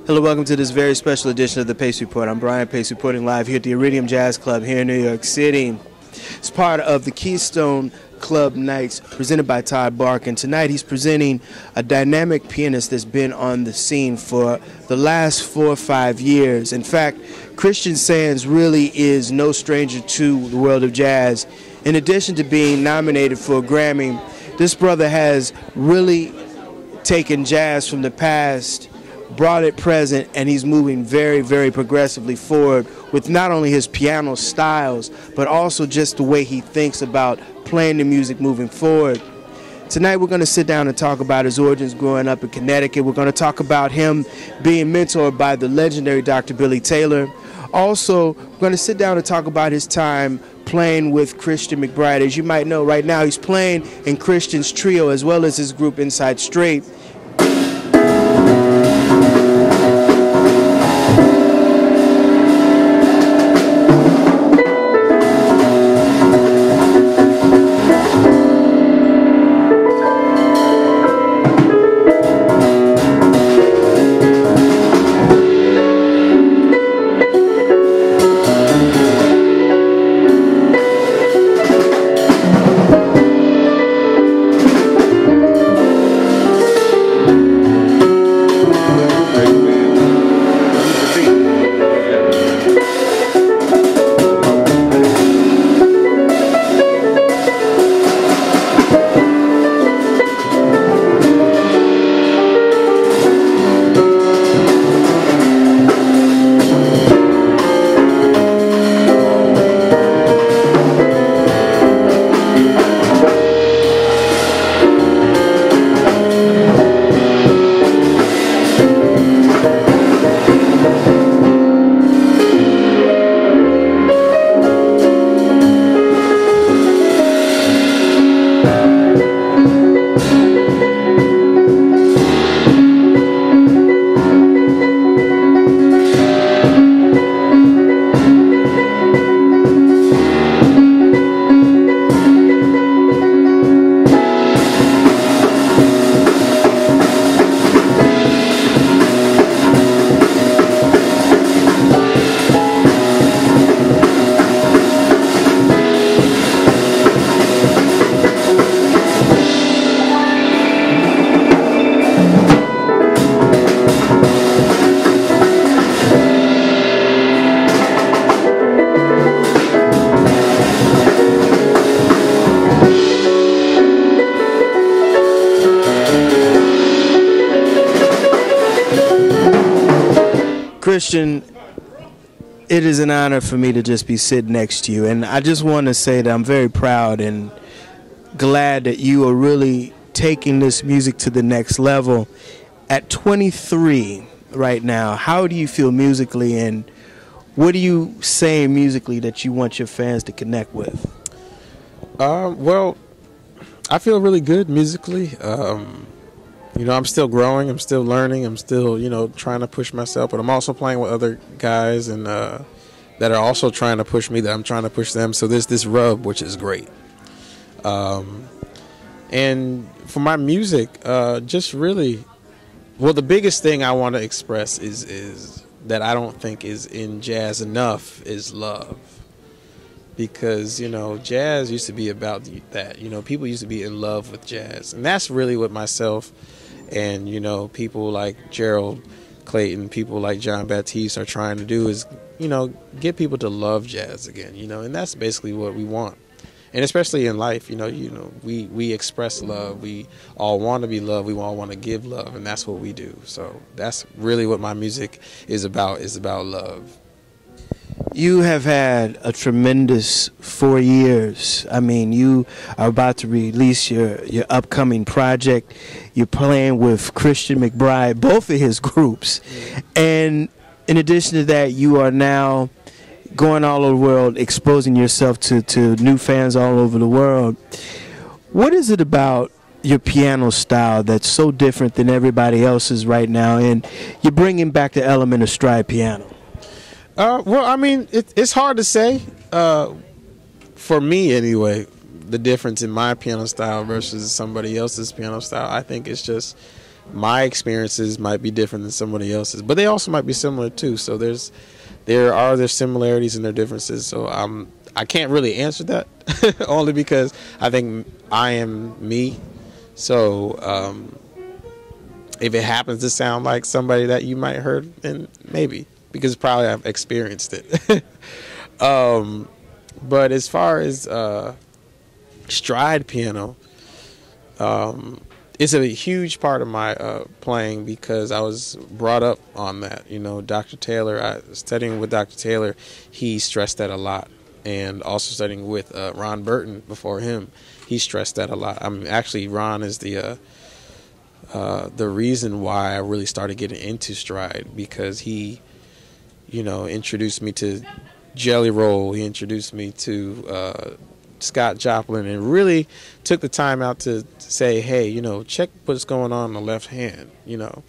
Hello, welcome to this very special edition of the Pace Report. I'm Brian Pace, reporting live here at the Iridium Jazz Club here in New York City. It's part of the Keystone Club Nights presented by Todd Bark, and tonight he's presenting a dynamic pianist that's been on the scene for the last 4 or 5 years. In fact, Christian Sands really is no stranger to the world of jazz. In addition to being nominated for a Grammy, this brother has really taken jazz from the past, brought it present, and he's moving very, very progressively forward with not only his piano styles, but also just the way he thinks about playing the music moving forward. Tonight we're going to sit down and talk about his origins growing up in Connecticut. We're going to talk about him being mentored by the legendary Dr. Billy Taylor. Also, we're going to sit down and talk about his time playing with Christian McBride. As you might know, right now he's playing in Christian's trio as well as his group Inside Straight. Christian, it is an honor for me to just be sitting next to you, and I just want to say that I'm very proud and glad that you are really taking this music to the next level. At 23 right now, how do you feel musically, and what are you saying musically that you want your fans to connect with? Well, I feel really good musically. You know, I'm still growing, I'm still learning, I'm still, you know, trying to push myself, but I'm also playing with other guys and that are also trying to push me, that I'm trying to push them. So there's this rub, which is great. And for my music, just really, well, the biggest thing I want to express is that I don't think is in jazz enough is love. Because, you know, jazz used to be about that. You know, people used to be in love with jazz. And that's really what myself and, you know, people like Gerald Clayton, people like John Baptiste are trying to do is, you know, get people to love jazz again, you know, and that's basically what we want. And especially in life, you know, we express love. We all want to be loved. We all want to give love, and that's what we do. So that's really what my music is about love. You have had a tremendous 4 years. I mean, you are about to release your upcoming project. You're playing with Christian McBride, both of his groups. And in addition to that, you are now going all over the world, exposing yourself to new fans all over the world. What is it about your piano style that's so different than everybody else's right now, and you're bringing back the element of stride piano? Well, I mean, it's hard to say. For me, anyway, the difference in my piano style versus somebody else's piano style, I think it's just my experiences might be different than somebody else's, but they also might be similar too. So there are similarities and their differences. So I can't really answer that only because I think I am me. So if it happens to sound like somebody that you might heard, then maybe, because probably I've experienced it. But as far as stride piano, it's a huge part of my playing because I was brought up on that. You know, Dr. Taylor, studying with Dr. Taylor, he stressed that a lot. And also studying with Ron Burton before him, he stressed that a lot. Actually, Ron is the reason why I really started getting into stride, because he, you know, introduced me to Jelly Roll. He introduced me to Scott Joplin, and really took the time out to say, hey, you know, check what's going on the left hand, you know.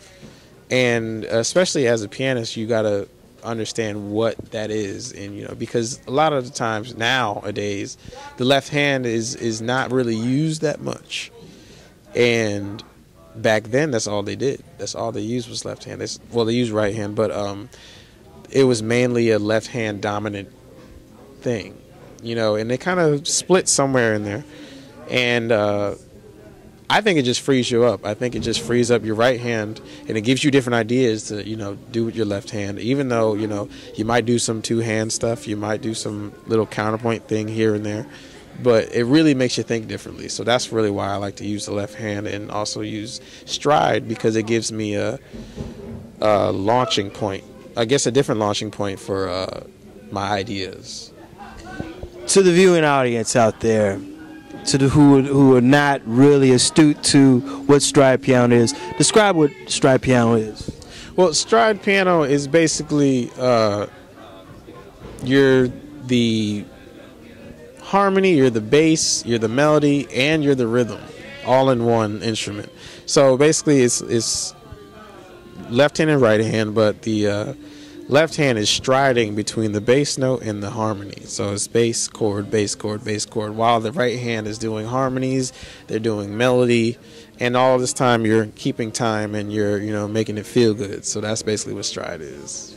And especially as a pianist, you got to understand what that is. And, you know, because a lot of the times nowadays, the left hand is not really used that much. And back then, that's all they did. That's all they used was left hand. They used right hand, but it was mainly a left hand dominant thing, you know, and they kind of split somewhere in there. And I think it just frees you up. I think it just frees up your right hand, and it gives you different ideas to, you know, do with your left hand. Even though, you know, you might do some two-hand stuff, you might do some little counterpoint thing here and there, but it really makes you think differently. So that's really why I like to use the left hand and also use stride, because it gives me a launching point. I guess a different launching point for my ideas. To the viewing audience out there, to the who are not really astute to what stride piano is, describe what stride piano is. Well, stride piano is basically you're the harmony, you're the bass, you're the melody, and you're the rhythm, all in one instrument. So basically, it's left hand and right hand, but the left hand is striding between the bass note and the harmony. So it's bass chord, bass chord, bass chord, while the right hand is doing harmonies, they're doing melody, and all this time you're keeping time and you're, you know, making it feel good. So that's basically what stride is.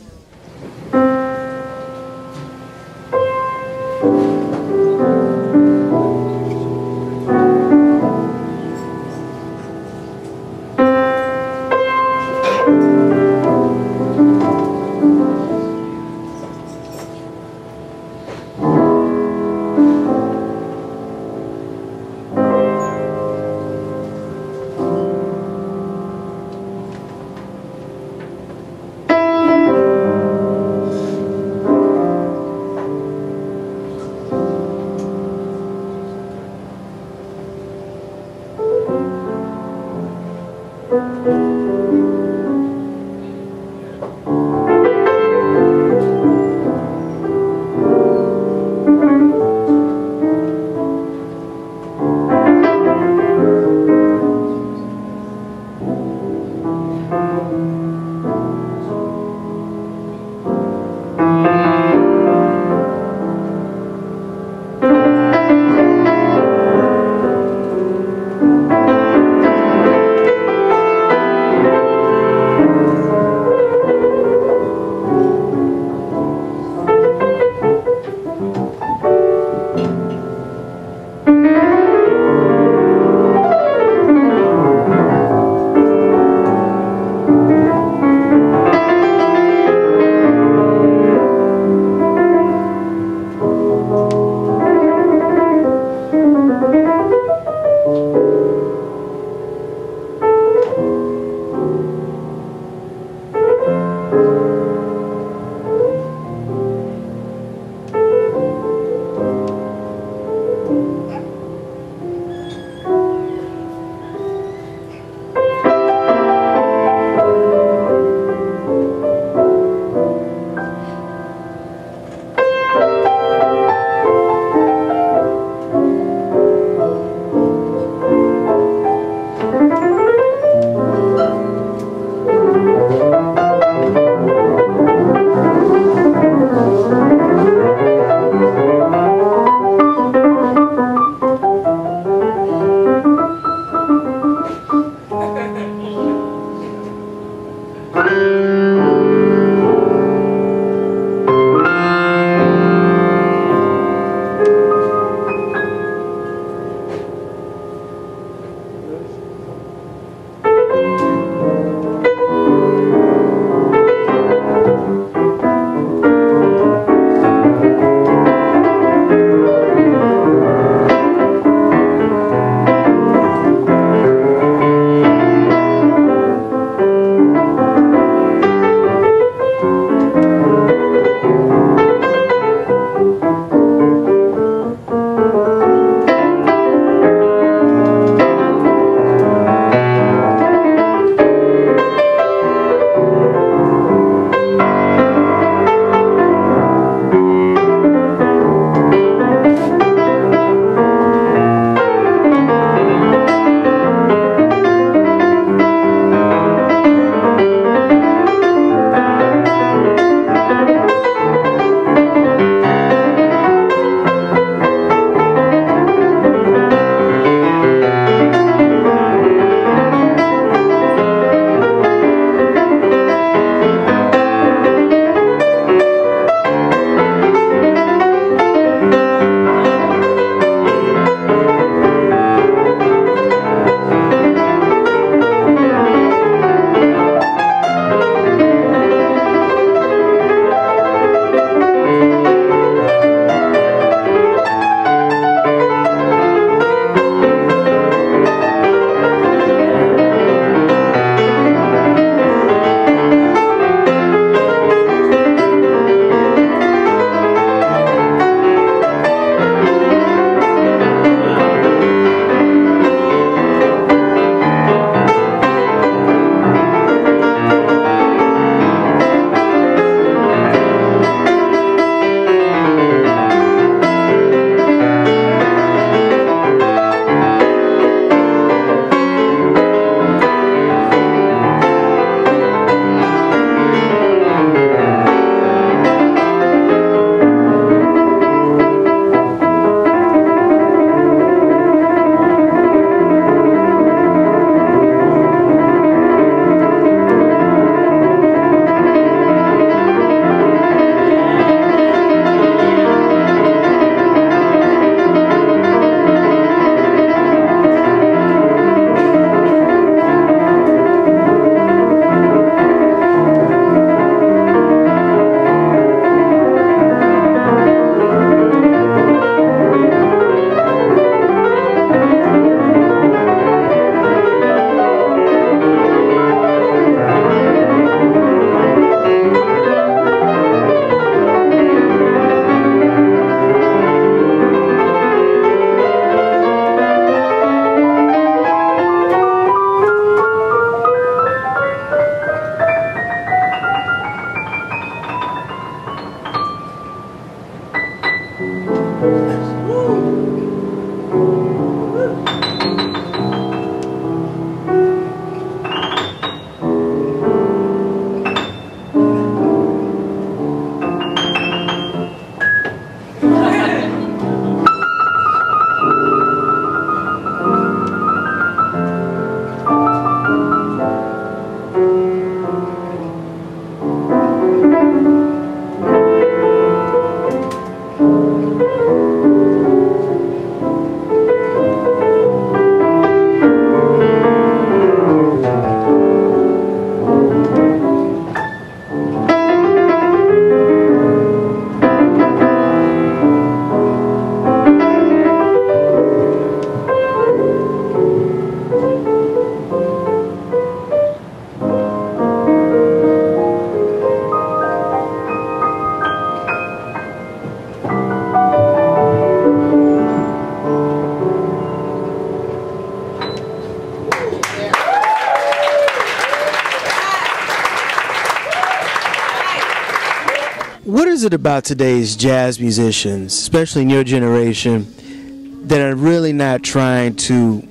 What is it about today's jazz musicians, especially in your generation, that are really not trying to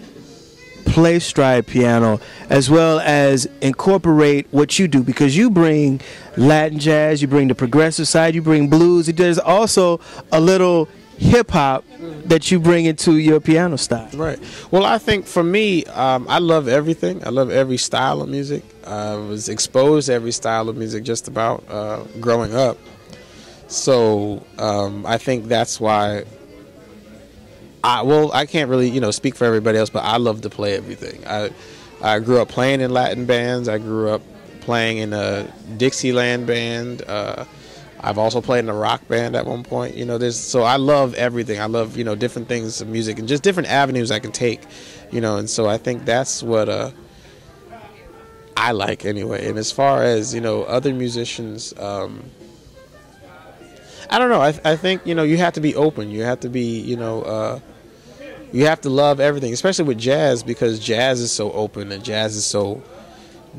play stride piano as well as incorporate what you do? Because you bring Latin jazz, you bring the progressive side, you bring blues. There's also a little hip-hop that you bring into your piano style. Right. Well, I think for me, I love everything. I love every style of music. I was exposed to every style of music just about growing up. So I think that's why I can't really, speak for everybody else, but I love to play everything. I grew up playing in Latin bands. I grew up playing in a Dixieland band. I've also played in a rock band at one point. So I love everything. I love, different things of music and just different avenues I can take, and so I think that's what I like anyway. And as far as, other musicians, I don't know. I think, you have to be open. You have to be, you have to love everything, especially with jazz, because jazz is so open and jazz is so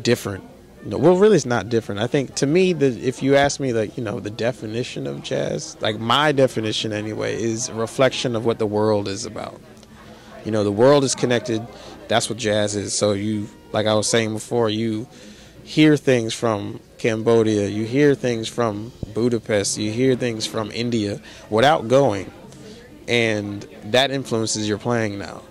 different. Well, really, it's not different. I think, to me, if you ask me, the definition of jazz, like my definition anyway, is a reflection of what the world is about. The world is connected. That's what jazz is. So like I was saying before, you hear things from Cambodia, you hear things from Budapest, you hear things from India without going, and that influences your playing now.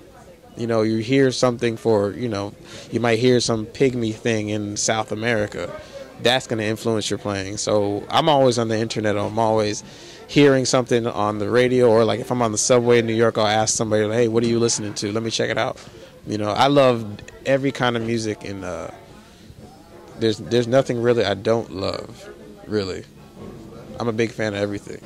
You hear something you might hear some pygmy thing in South America. That's going to influence your playing. So I'm always on the internet. I'm always hearing something on the radio, or like if I'm on the subway in New York, I'll ask somebody, hey, what are you listening to? Let me check it out. I love every kind of music, and there's nothing really I don't love, really. I'm a big fan of everything.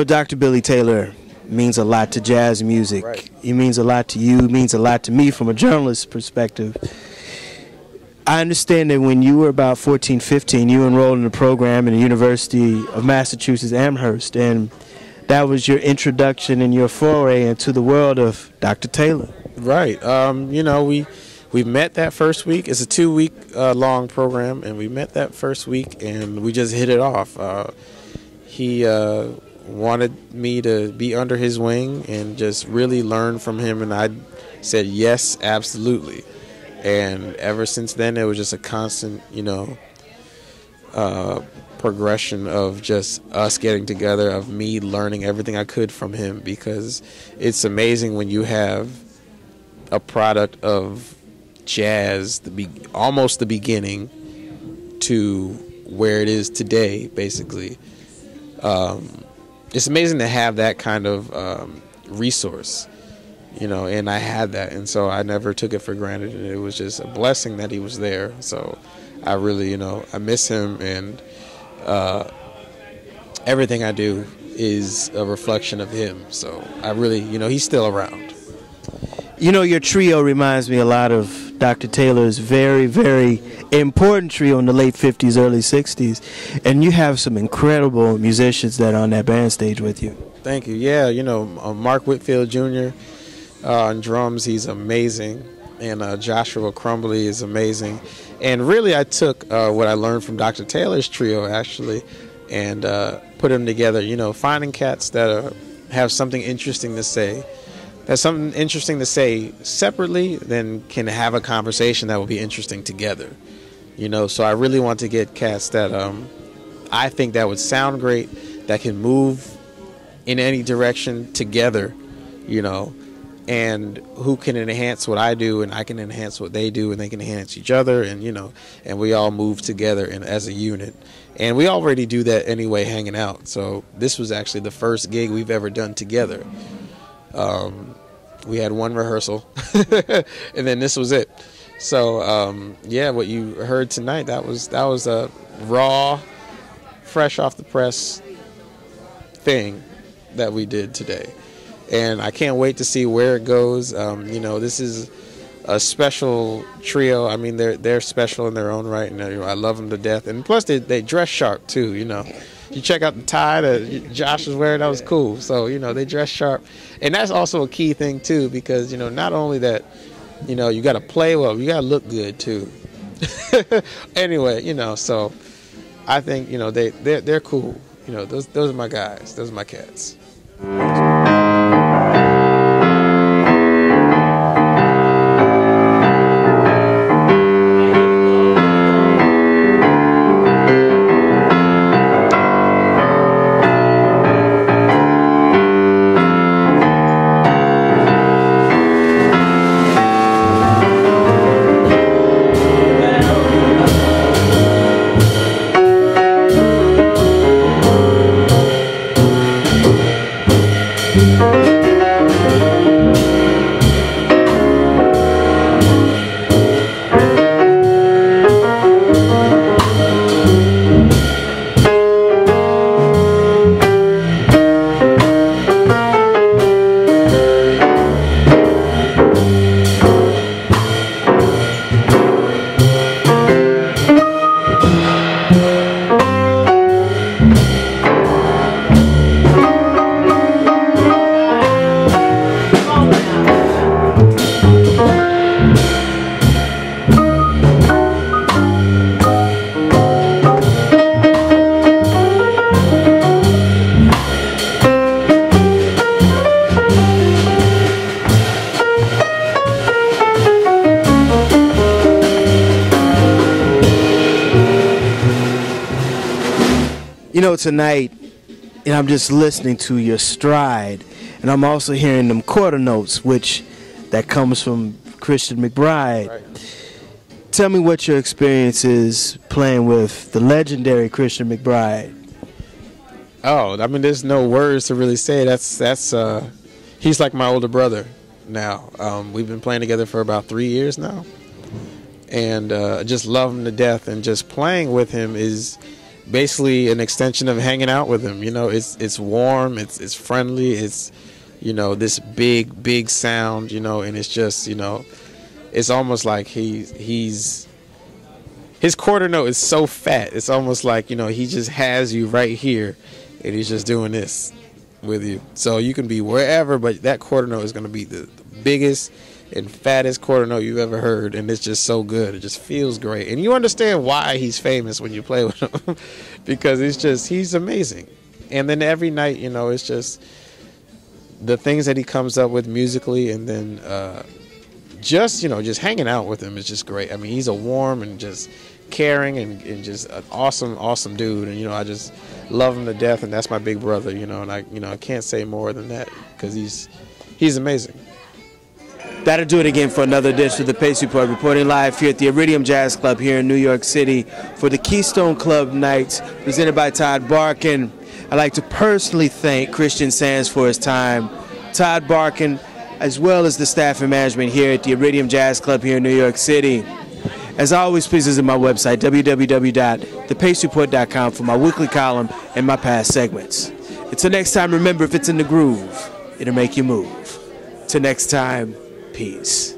Dr. Billy Taylor means a lot to jazz music. Right. He means a lot to you, means a lot to me from a journalist's perspective. I understand that when you were about 14, 15, you enrolled in a program in the University of Massaschusetts-Amhurst, and that was your introduction and your foray into the world of Dr. Taylor. Right. You know, we met that first week. It's a 2-week long program, and we met that first week, and we just hit it off. He wanted me to be under his wing and just really learn from him, and I said yes, absolutely. And ever since then, it was just a constant, you know, progression of just us getting together, of me learning everything I could from him, because it's amazing when you have a product of jazz, almost the beginning to where it is today, basically. It's amazing to have that kind of resource, you know, and I had that, and so I never took it for granted, and it was just a blessing that he was there. So I really, you know, I miss him, and everything I do is a reflection of him. So I really, you know, he's still around. You know, your trio reminds me a lot of Dr. Taylor's very, very important trio in the late 50s, early 60s. And you have some incredible musicians that are on that band stage with you. Thank you. Yeah, you know, Mark Whitfield Jr. On drums, he's amazing. And Joshua Crumbly is amazing. And really, I took what I learned from Dr. Taylor's trio, actually, and put them together. You know, finding cats that have something interesting to say. That's something interesting to say separately, then can have a conversation that will be interesting together. You know, so I really want to get cats that I think that would sound great, that can move in any direction together, you know, and who can enhance what I do, and I can enhance what they do, and they can enhance each other, and, you know, and we all move together and as a unit. And we already do that anyway, hanging out. So this was actually the first gig we've ever done together. We had one rehearsal, and then this was it. So yeah, what you heard tonight, that was a raw, fresh off the press thing that we did today, and I can't wait to see where it goes. You know, this is a special trio. I mean, they're special in their own right, and you know, I love them to death. And plus, they dress sharp too. You know, you check out the tie that Josh was wearing, that was cool. So, you know, they dress sharp. And that's also a key thing too, because, you know, not only that, you know, you got to play well, you got to look good too. Anyway, you know, so I think, you know, they're cool. You know, those are my guys. Those are my cats. You know, tonight, and I'm just listening to your stride, and I'm also hearing them quarter notes, which that comes from Christian McBride. Right. Tell me what your experience is playing with the legendary Christian McBride. Oh, I mean, there's no words to really say. That's he's like my older brother now. We've been playing together for about 3 years now, and just love him to death. And just playing with him is basically an extension of hanging out with him. You know, it's warm, it's friendly, it's, you know, this big sound, you know, and it's just, you know, it's almost like his quarter note is so fat. It's almost like, you know, he just has you right here, and he's just doing this, with you. So you can be wherever, but that quarter note is going to be the biggest and fattest quarter note you've ever heard, and it's just so good. It just feels great, and you understand why he's famous when you play with him because he's amazing. And then every night, you know, it's just the things that he comes up with musically, and then just hanging out with him is just great. I mean, he's a warm and just caring and just an awesome dude, and I just love him to death, and that's my big brother, and I can't say more than that because he's amazing. That'll do it again for another edition of the Pace Report, reporting live here at the Iridium Jazz Club here in New York City for the Keystone Club Nights presented by Todd Barkin. I'd like to personally thank Christian Sands for his time, Todd Barkin, as well as the staff and management here at the Iridium Jazz Club here in New York City. As always, please visit my website, www.thepacereport.com, for my weekly column and my past segments. Until next time, remember, if it's in the groove, it'll make you move. Till next time, peace.